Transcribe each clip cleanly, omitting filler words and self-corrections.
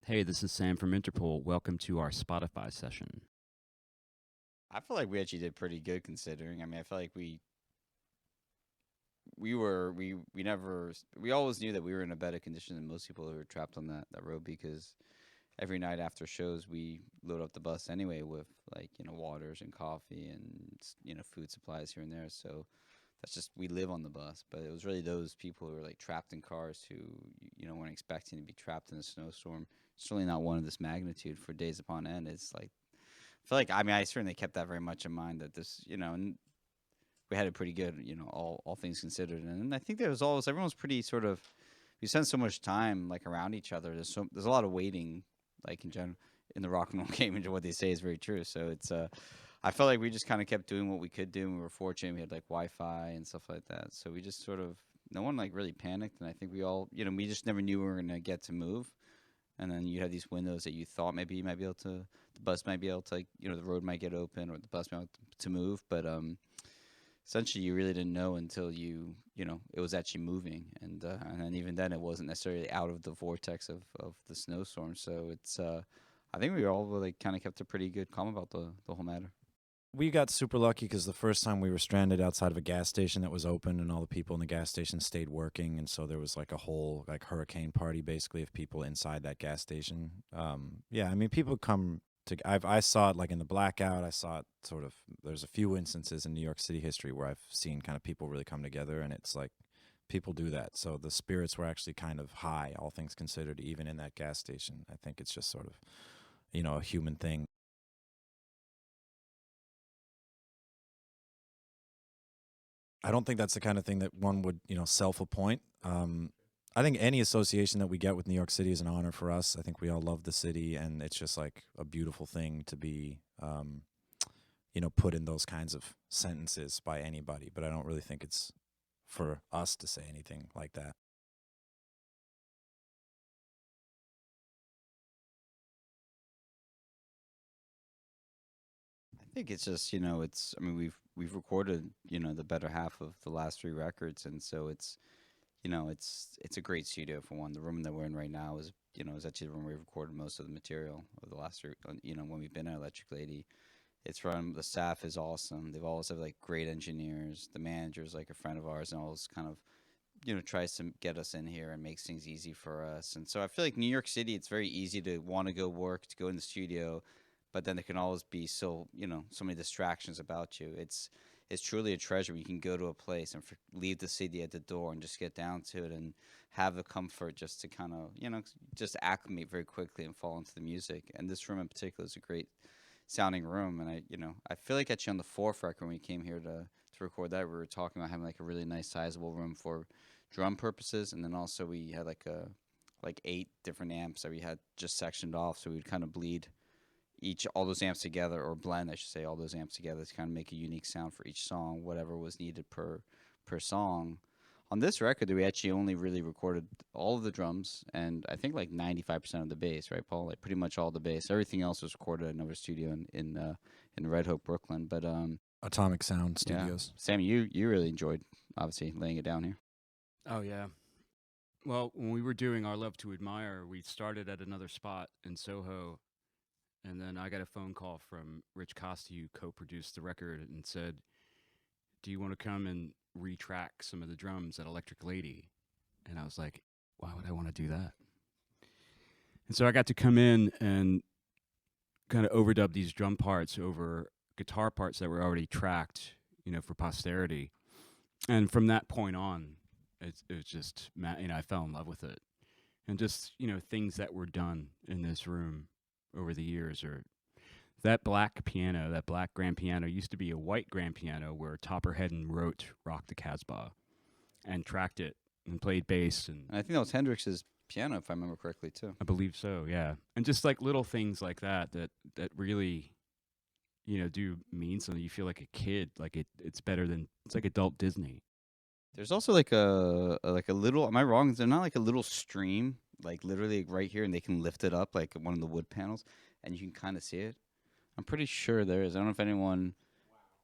Hey, this is Sam from Interpol. Welcome to our Spotify session. I feel like we actually did pretty good considering. I mean, I feel like we never we always knew that we were in a better condition than most people who were trapped on that road because every night after shows we load up the bus anyway with like waters and coffee and food supplies here and there. So that's just we live on the bus. But it was really those people who were like trapped in cars who weren't expecting to be trapped in a snowstorm. Certainly not one of this magnitude for days upon end. It's like I feel like I mean I certainly kept that very much in mind that this and we had it pretty good all things considered, and I think there was always everyone's pretty sort of we spent so much time like around each other. There's a lot of waiting like in general in the rock and roll game, and what they say is very true. So it's I felt like we just kind of kept doing what we could do, and we were fortunate we had like Wi-Fi and stuff like that. So we just sort of no one like really panicked, and I think we all we just never knew we were gonna get to move. And then you had these windows that you thought maybe you might be able to, the bus might be able to, like, the road might get open or the bus might be able to move. But essentially, you really didn't know until it was actually moving. And then even then, it wasn't necessarily out of the vortex of the snowstorm. So it's, I think we all like kind of kept a pretty good calm about the whole matter. We got super lucky because the first time we were stranded outside of a gas station that was open, and all the people in the gas station stayed working, and so there was like a whole like hurricane party basically of people inside that gas station. Yeah, I mean people come to. I saw it like in the blackout. I saw it sort of. There's a few instances in New York City history where I've seen kind of people really come together, and it's like people do that. So the spirits were actually kind of high, all things considered, even in that gas station. I think it's just sort of a human thing. I don't think that's the kind of thing that one would, self-appoint. I think any association that we get with New York City is an honor for us. I think we all love the city, and it's just like a beautiful thing to be, put in those kinds of sentences by anybody. But I don't really think it's for us to say anything like that. I think it's just it's. I mean we've recorded the better half of the last three records, and so it's a great studio for one. The room that we're in right now is actually the room we recorded most of the material of the last three. When we've been at Electric Lady, it's run. The staff is awesome. They've always have like great engineers. The manager's like a friend of ours, and always kind of tries to get us in here and makes things easy for us. And so I feel like New York City, it's very easy to want to go work, to go in the studio, but then there can always be so many distractions about you. It's truly a treasure when you can go to a place and leave the city at the door and just get down to it and have the comfort just to kind of just acclimate very quickly and fall into the music. And this room in particular is a great sounding room. And I feel like actually on the fourth record when we came here to record that, we were talking about having like a really nice sizable room for drum purposes, and then also we had like 8 different amps that we had just sectioned off, so we'd kind of bleed all those amps together, or blend I should say all those amps together to kind of make a unique sound for each song, whatever was needed per song. On this record, we actually only really recorded all of the drums and I think like 95% of the bass, right, Paul? Like pretty much all the bass. Everything else was recorded at another studio in Red Hook, Brooklyn. But Atomic Sound yeah, Studios. Sam, you really enjoyed obviously laying it down here. Oh, yeah. Well, when we were doing our Love to Admire, we started at another spot in Soho, and then I got a phone call from Rich Costi, who co-produced the record, and said, "Do you want to come and retrack some of the drums at Electric Lady?" And I was like, "Why would I want to do that?" And so I got to come in and kind of overdub these drum parts over guitar parts that were already tracked, for posterity. And from that point on, it was just, I fell in love with it. And just, things that were done in this room over the years, or that black piano, that black grand piano used to be a white grand piano where Topper Headon wrote Rock the Casbah and tracked it and played bass. And I think that was Hendrix's piano, if I remember correctly, too. I believe so, yeah. And just like little things like that really, do mean something. You feel like a kid, like it's better than, it's like adult Disney. There's also like a little. Am I wrong? Is there not like a little stream, like literally right here, and they can lift it up like one of the wood panels, and you can kind of see it? I'm pretty sure there is. I don't know if anyone.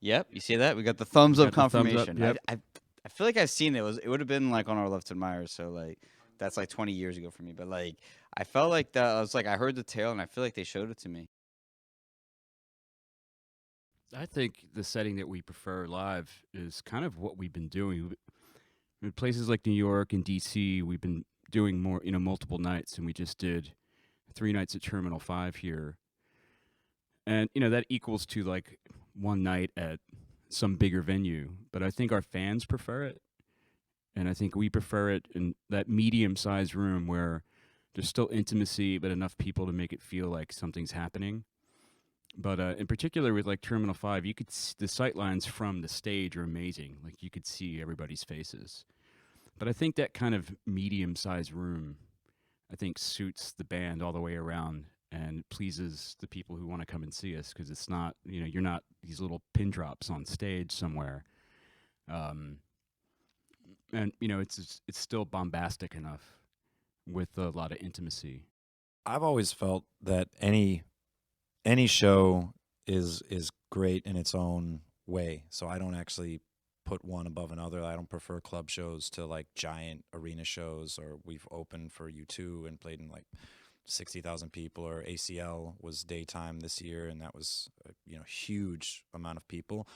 Yep, you see that? We got the thumbs up Got the thumbs up, confirmation. yep. I feel like I've seen it. It would have been like on our left admire. So like that's like 20 years ago for me. But like, I felt like that. I was like, I heard the tale, and I feel like they showed it to me. I think the setting that we prefer live is kind of what we've been doing. In places like New York and DC, we've been doing more, multiple nights, and we just did 3 nights at Terminal 5 here. And, that equals to like one night at some bigger venue. But I think our fans prefer it. And I think we prefer it in that medium-sized room where there's still intimacy, but enough people to make it feel like something's happening. But in particular with like Terminal 5, you could the sight lines from the stage are amazing. Like you could see everybody's faces. But I think that kind of medium-sized room, I think suits the band all the way around and pleases the people who want to come and see us because it's not, you're not these little pin drops on stage somewhere. And it's still bombastic enough with a lot of intimacy. I've always felt that any show is great in its own way. So I don't actually put one above another. I don't prefer club shows to like giant arena shows, or we've opened for U2 and played in like 60,000 people, or ACL was daytime this year, and that was a huge amount of people.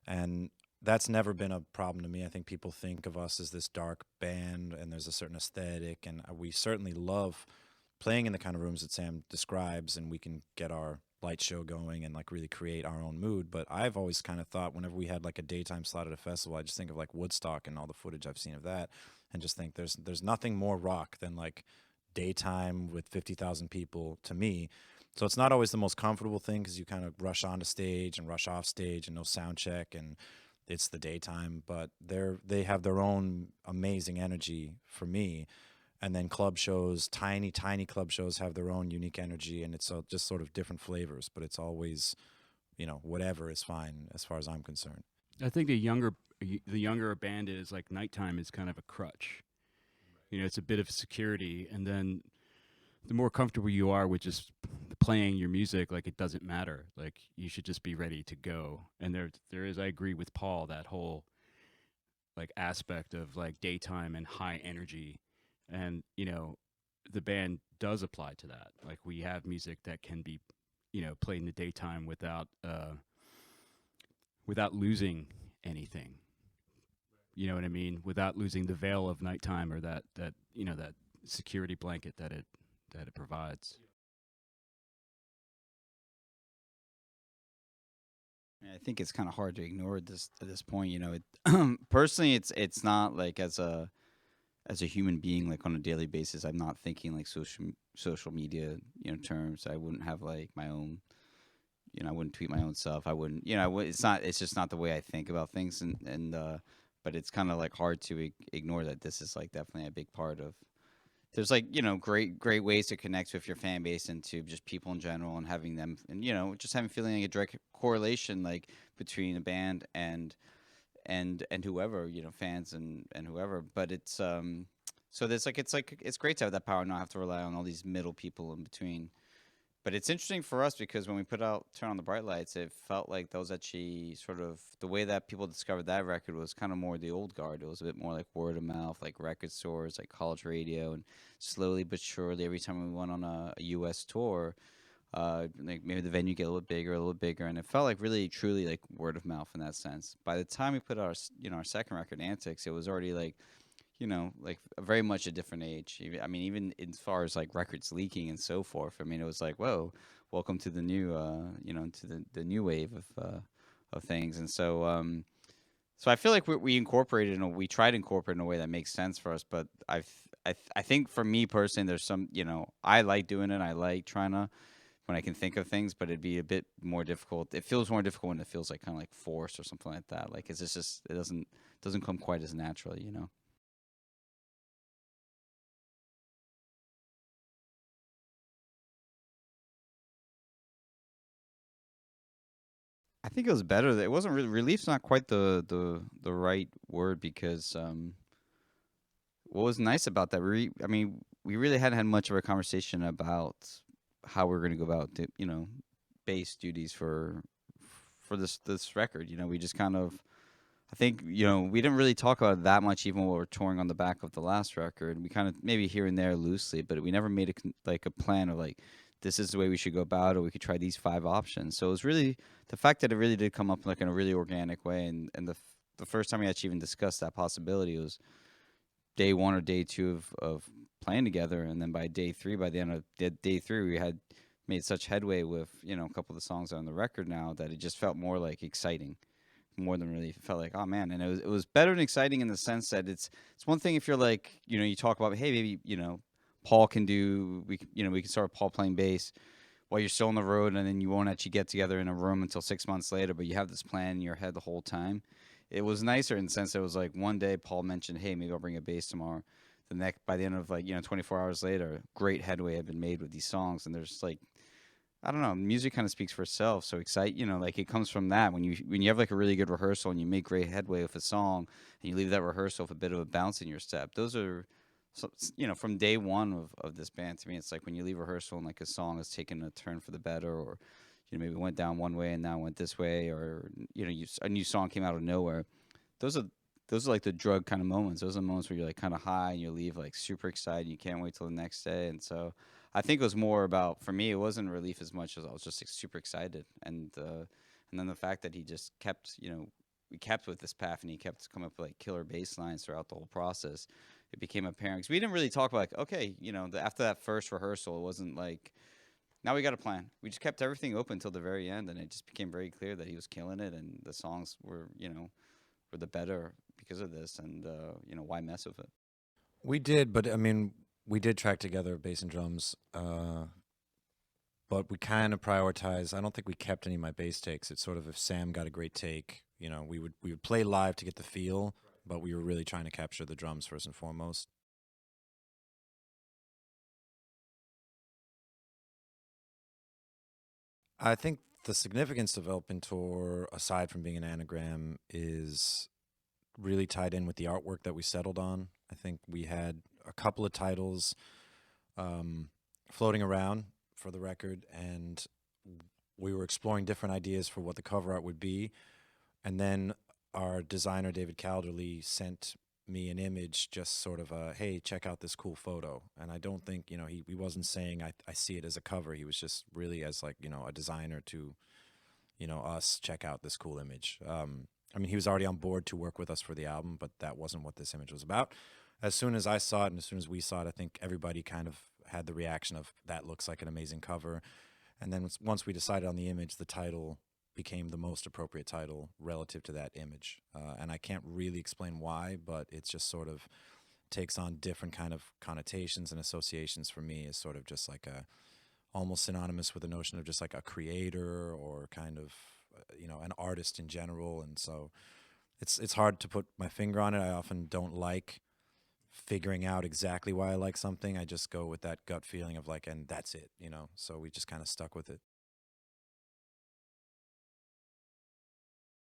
And that's never been a problem to me. I think people think of us as this dark band, and there's a certain aesthetic, and we certainly love playing in the kind of rooms that Sam describes, and we can get our light show going and like really create our own mood. But I've always kind of thought whenever we had like a daytime slot at a festival, I just think of like Woodstock and all the footage I've seen of that, and just think there's nothing more rock than like daytime with 50,000 people to me. So it's not always the most comfortable thing because you kind of rush onto stage and rush off stage and no sound check, and it's the daytime, but they have their own amazing energy for me. And then club shows, tiny club shows, have their own unique energy, and it's just sort of different flavors, but it's always, whatever is fine as far as I'm concerned. I think the younger a band is, like nighttime is kind of a crutch. It's a bit of security, and then the more comfortable you are with just playing your music, like it doesn't matter. Like you should just be ready to go. And there is, I agree with Paul, that whole like aspect of like daytime and high energy. And, the band does apply to that. Like we have music that can be, played in the daytime without losing anything. You know what I mean? Without losing the veil of nighttime or that that security blanket that it provides. I think it's kind of hard to ignore at this point. Personally, it's not like as a human being, like on a daily basis, I'm not thinking like social media, terms. I wouldn't have like my own, I wouldn't tweet my own stuff. I wouldn't, it's just not the way I think about things. And but it's kind of like hard to ignore that this is like definitely a big part of. There's like, great ways to connect with your fan base and to just people in general, and having them, and just having feeling like a direct correlation like between a band and whoever, fans and whoever. But it's so there's like it's great to have that power and not have to rely on all these middle people in between. But it's interesting for us because when we Turn on the Bright Lights, it felt like that was actually sort of the way that people discovered that record was kind of more the old guard. It was a bit more like word of mouth, like record stores, like college radio, and slowly but surely, every time we went on a U.S. tour, like maybe the venue get a little bigger, and it felt like really truly like word of mouth in that sense. By the time we put our our second record, Antics, it was already like like very much a different age. I mean, even as far as like records leaking and so forth. I mean, it was like, whoa, welcome to the new, to the new wave of things. And so, so I feel like we incorporated, we try to incorporate in a way that makes sense for us. But I think for me personally, there's some, I like doing it. I like trying to, when I can think of things, but it'd be a bit more difficult. It feels more difficult when it feels like kind of like forced or something like that. Like it's just it doesn't come quite as naturally, I think it was better. It wasn't really, relief's not quite the right word, because what was nice about that, I mean, we really hadn't had much of a conversation about how we're going to go about the, bass duties for this record. We just kind of, I think, you know, we didn't really talk about it that much even when we were touring on the back of the last record. We kind of maybe here and there loosely, but we never made like a plan of like, this is the way we should go about it. We could try these 5 options. So it was really the fact that it really did come up like in a really organic way. And the first time we actually even discussed that possibility was day 1 or day 2 of playing together. And then by day 3, by the end of day 3, we had made such headway with, you know, a couple of the songs on the record now that it just felt more like exciting more than really felt like, oh man. And it was better and exciting in the sense that it's one thing if you're like, you know, you talk about, hey, maybe, you know, Paul can do, you know, we can start with Paul playing bass while you're still on the road, and then you won't actually get together in a room until 6 months later, but you have this plan in your head the whole time. It was nicer in the sense that it was like one day Paul mentioned, hey, maybe I'll bring a bass tomorrow. The next, by the end of like, you know, 24 hours later, great headway had been made with these songs, and there's like, I don't know. Music kind of speaks for itself. So you know, like it comes from that. When you have like a really good rehearsal and you make great headway with a song, and you leave that rehearsal with a bit of a bounce in your step. Those are, so, you know, from day one of this band to me, it's like when you leave rehearsal and like a song has taken a turn for the better, or you know maybe went down one way and now went this way, or you know a new song came out of nowhere. Those are like the drug kind of moments. Those are the moments where you're like kind of high and you leave like super excited. And you can't wait till the next day. And so I think it was more about, for me, it wasn't relief as much as I was just like, super excited. And then the fact that he just kept, you know, we kept with this path and he kept coming up with like killer bass lines throughout the whole process. It became apparent because we didn't really talk about like, okay, you know, after that first rehearsal, it wasn't like, now we got a plan. We just kept everything open until the very end, and it just became very clear that he was killing it, and the songs were, you know, were the better because of this, and you know, why mess with it? We did, but I mean, we did track together bass and drums, but we kind of prioritize. I don't think we kept any of my bass takes. It's sort of if Sam got a great take, you know, we would play live to get the feel, but we were really trying to capture the drums first and foremost. I think the significance of Open Tour, aside from being an anagram, is really tied in with the artwork that we settled on. I think we had a couple of titles floating around for the record, and we were exploring different ideas for what the cover art would be. And then our designer, David Calderly, sent me an image, just sort of a, hey, check out this cool photo. And I don't think, you know, he wasn't saying I see it as a cover. He was just really as like, you know, a designer to, you know, us check out this cool image. I mean, he was already on board to work with us for the album, but that wasn't what this image was about. As soon as I saw it and as soon as we saw it, I think everybody kind of had the reaction of, that looks like an amazing cover. And then once we decided on the image, the title became the most appropriate title relative to that image. And I can't really explain why, but it's just sort of takes on different kind of connotations and associations for me, as sort of just like a, almost synonymous with the notion of just like a creator or kind of, you know, an artist in general. And so it's hard to put my finger on it. I often don't like figuring out exactly why I like something. I just go with that gut feeling of like, and that's it, you know. So we just kind of stuck with it.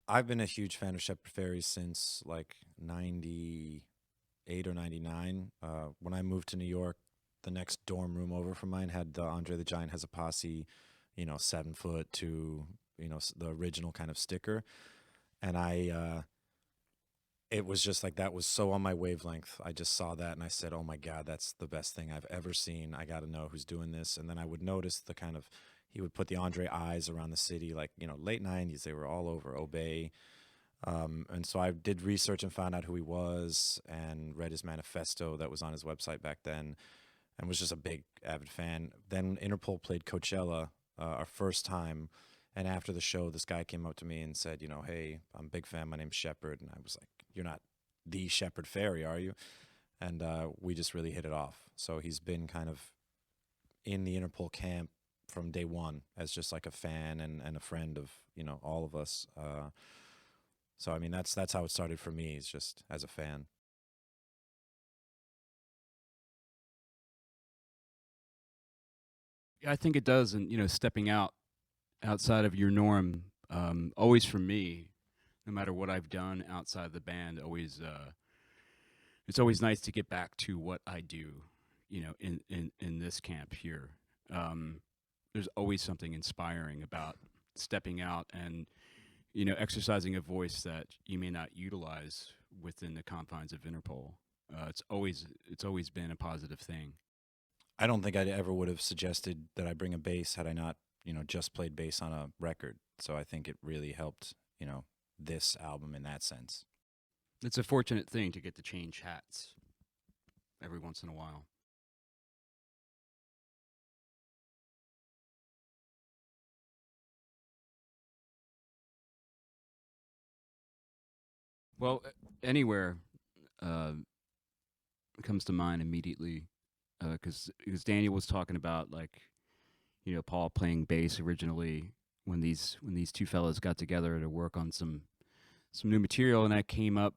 I've been a huge fan of Shepard Fairey since like 98 or 99. When I moved to New York, the next dorm room over from mine had the Andre the Giant Has a Posse, you know, 7 foot to, you know, the original kind of sticker. And it was just like, that was so on my wavelength. I just saw that and I said, oh my God, that's the best thing I've ever seen. I got to know who's doing this. And then I would notice the kind of, he would put the Andre eyes around the city, like, you know, late 90s, they were all over Obey. And so I did research and found out who he was and read his manifesto that was on his website back then and was just a big avid fan. Then Interpol played Coachella our first time. And after the show, this guy came up to me and said, you know, hey, I'm a big fan. My name's Shepard. And I was like, you're not the Shepard Fairey, are you? And we just really hit it off. So he's been kind of in the Interpol camp from day one as just like a fan and a friend of, you know, all of us. So, I mean, that's how it started for me, is just as a fan. Yeah, I think it does. And, you know, stepping outside of your norm, always for me, no matter what I've done outside the band, always, it's always nice to get back to what I do, you know, in this camp here. There's always something inspiring about stepping out and, exercising a voice that you may not utilize within the confines of Interpol. It's always been a positive thing. I don't think I ever would have suggested that I bring a bass had I not, just played bass on a record. So I think it really helped, this album in that sense. It's a fortunate thing to get to change hats every once in a while. Well, anywhere comes to mind immediately because Daniel was talking about Paul playing bass originally when these two fellows got together to work on some new material, and that came up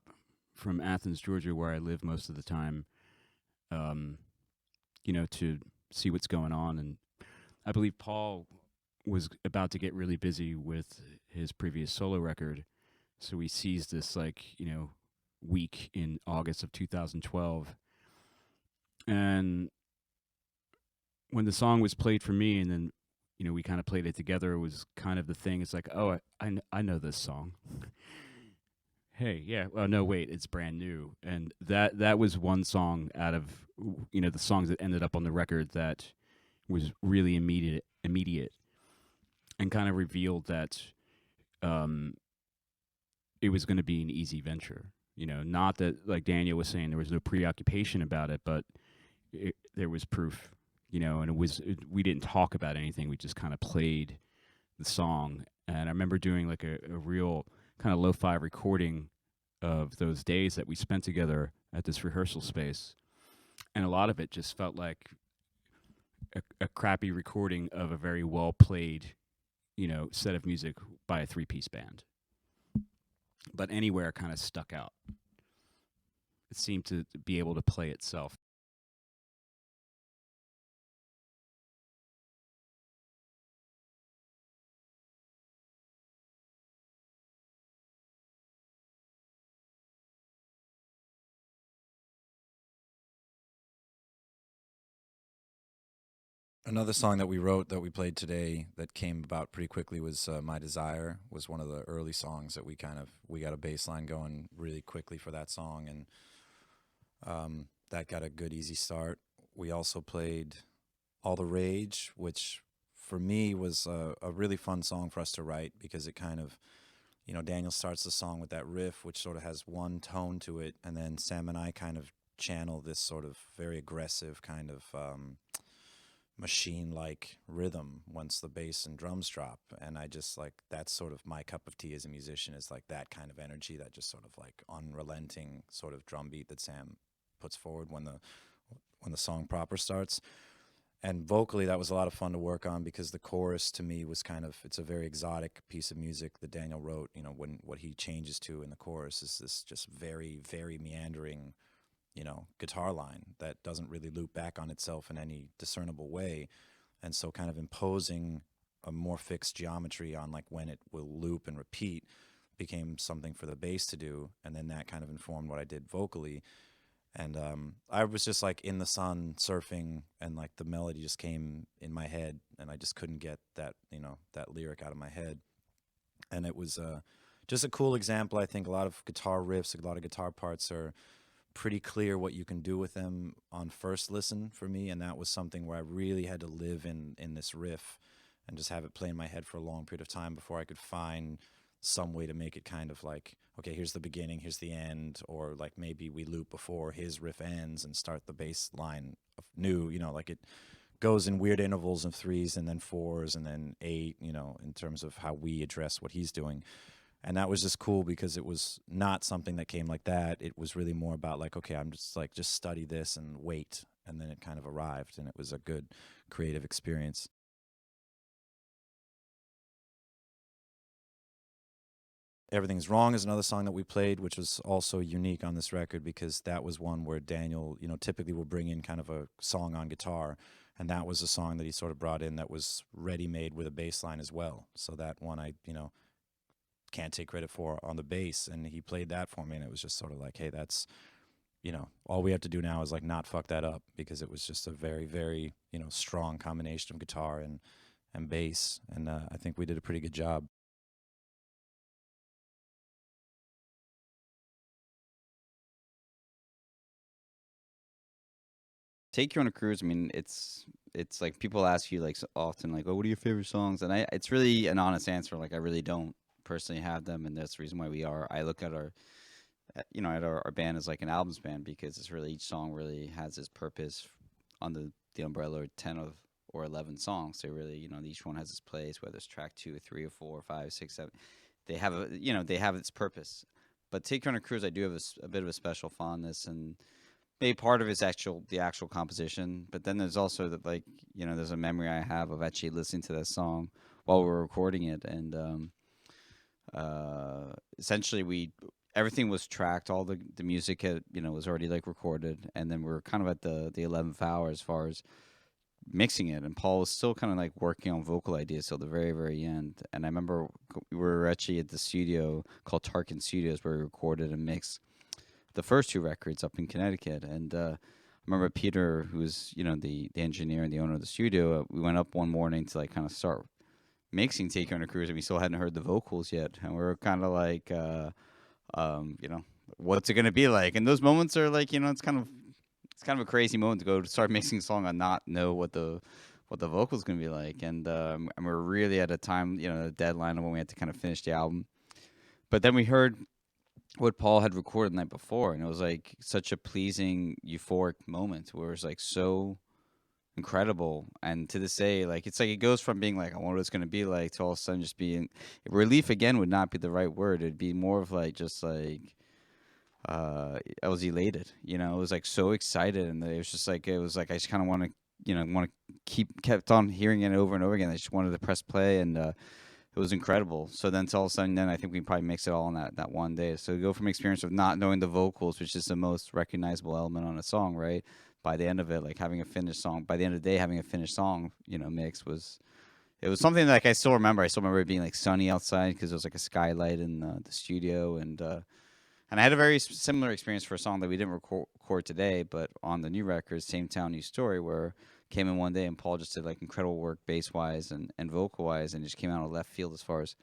from Athens, Georgia, where I live most of the time. To see what's going on, and I believe Paul was about to get really busy with his previous solo record, so he seized this week in August of 2012, and when the song was played for me, and then we kind of played it together, it was kind of the thing. It's like, oh, I know this song. Hey, yeah. Well, no, wait, it's brand new, and that was one song out of the songs that ended up on the record that was really immediate, and kind of revealed that it was going to be an easy venture. Not that, like Daniel was saying, there was no preoccupation about it, but there was proof. And we didn't talk about anything. We just kind of played the song, and I remember doing like a real kind of lo-fi recording of those days that we spent together at this rehearsal space, and a lot of it just felt like a crappy recording of a very well played, set of music by a 3-piece band. But Anywhere kind of stuck out. It seemed to be able to play itself. Another song that we wrote that we played today that came about pretty quickly was My Desire. Was one of the early songs that we got a bass line going really quickly for that song, and that got a good easy start. We also played All the Rage, which for me was a really fun song for us to write because it kind of, Daniel starts the song with that riff, which sort of has one tone to it, and then Sam and I kind of channel this sort of very aggressive kind of machine-like rhythm once the bass and drums drop, and I just that's sort of my cup of tea as a musician, is like that kind of energy, that just sort of like unrelenting sort of drum beat that Sam puts forward when the song proper starts. And vocally, that was a lot of fun to work on because the chorus to me was it's a very exotic piece of music that Daniel wrote. When what he changes to in the chorus is this just very, very meandering guitar line that doesn't really loop back on itself in any discernible way. And so kind of imposing a more fixed geometry on when it will loop and repeat became something for the bass to do. And then that kind of informed what I did vocally. And I was just in the sun surfing, and the melody just came in my head, and I just couldn't get that, that lyric out of my head. And it was just a cool example. I think a lot of guitar riffs, a lot of guitar parts are pretty clear what you can do with them on first listen for me, and that was something where I really had to live in this riff and just have it play in my head for a long period of time before I could find some way to make it kind of okay, here's the beginning, here's the end, or maybe we loop before his riff ends and start the bass line new, it goes in weird intervals of 3s and then 4s and then 8, in terms of how we address what he's doing. And that was just cool because it was not something that came like that. It was really more about okay, I'm just study this and wait. And then it kind of arrived, and it was a good creative experience. Everything's Wrong is another song that we played, which was also unique on this record because that was one where Daniel, typically will bring in kind of a song on guitar. And that was a song that he sort of brought in that was ready-made with a bass line as well. So that one I, can't take credit for on the bass, and he played that for me, and it was just sort of hey, that's all we have to do now is not fuck that up, because it was just a very, very strong combination of guitar and bass, and I think we did a pretty good job. Take You on a Cruise. I mean, it's like people ask you like often like, oh, what are your favorite songs? And it's really an honest answer. Like I really don't personally have them, and that's the reason why I look at our band as like an albums band, because it's really each song really has its purpose on the umbrella or 10 of or 11 songs. They really, each one has its place, whether it's track 2 or 3 or 4 or 5, 6, 7. They have they have its purpose. But Take You on a Cruise, I do have a bit of a special fondness, and maybe part of it's the actual composition, but then there's also that, like, there's a memory I have of actually listening to that song while we were recording it, and essentially everything was tracked, all the music had, was already like recorded, and then we were kind of at the 11th hour as far as mixing it, and Paul was still kind of like working on vocal ideas till the very, very end. And I remember we were actually at the studio called Tarkin Studios where we recorded and mixed the first 2 records up in Connecticut. And I remember Peter, who was, the engineer and the owner of the studio, we went up one morning to like kind of start mixing Take You on a Cruise, and we still hadn't heard the vocals yet. And we were kind of like, what's it going to be like? And those moments are like, it's kind of a crazy moment to go to start mixing a song and not know what the vocals going to be like. And we're really at a time, a deadline of when we had to kind of finish the album. But then we heard what Paul had recorded the night before, and it was like such a pleasing, euphoric moment where it was like so incredible. And to this day, like it's like it goes from being like, I wonder what it's going to be like, to all of a sudden just being relief. Again would not be the right word. It'd be more of like just like I was elated. It was like so excited, and it was just like I just kind of want to kept on hearing it over and over again. I just wanted to press play, and it was incredible. So then all of a sudden, then I think we probably mix it all in that one day. So we go from experience of not knowing the vocals, which is the most recognizable element on a song, right? By the end of it, like having a finished song. By the end of the day, having a finished song, mix was. It was something like I still remember. I still remember it being like sunny outside because there was like a skylight in the studio, and I had a very similar experience for a song that we didn't record today, but on the new record, Same Town, New Story, where came in one day and Paul just did like incredible work bass-wise and vocal-wise, and just came out of left field as far as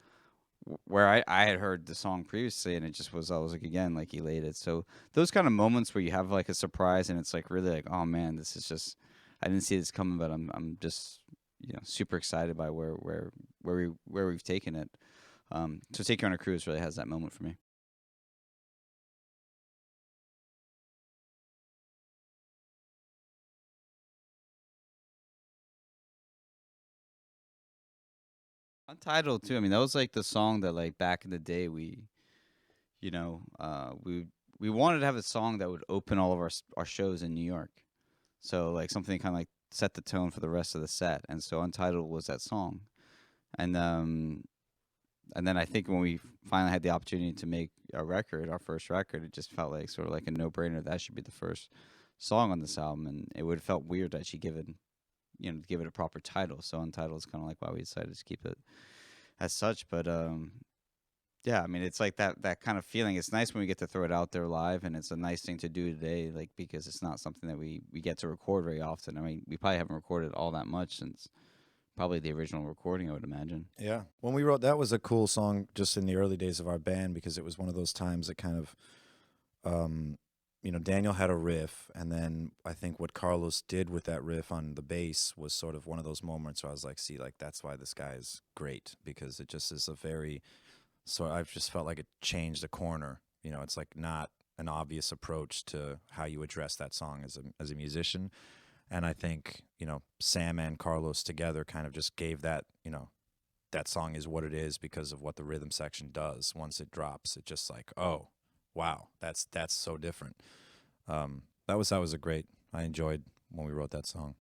where I had heard the song previously, and I was like, again, like elated. So those kind of moments where you have like a surprise, and it's like really like, oh man, this is just, I didn't see this coming, but I'm just, super excited by where we've taken it. So Take You on a Cruise really has that moment for me. Untitled too. I mean, that was like the song that like back in the day we wanted to have a song that would open all of our shows in New York. So like something kind of like set the tone for the rest of the set. And so Untitled was that song. And then I think when we finally had the opportunity to make our first record, it just felt like sort of like a no-brainer that should be the first song on this album, and it would have felt weird to actually give it a proper title. So Untitled is kind of like why we decided to keep it as such. But yeah, I mean, it's like that kind of feeling. It's nice when we get to throw it out there live, and it's a nice thing to do today, like because it's not something that we get to record very often. I mean, we probably haven't recorded all that much since probably the original recording, I would imagine. Yeah. When we wrote, that was a cool song just in the early days of our band, because it was one of those times that kind of, Daniel had a riff, and then I think what Carlos did with that riff on the bass was sort of one of those moments where I was like, see, like that's why this guy is great, because it just is so I've just felt like it changed a corner. It's like not an obvious approach to how you address that song as a musician. And I think, Sam and Carlos together kind of just gave that, that song is what it is because of what the rhythm section does. Once it drops, it just like, oh, wow, that's so different. That was I enjoyed when we wrote that song.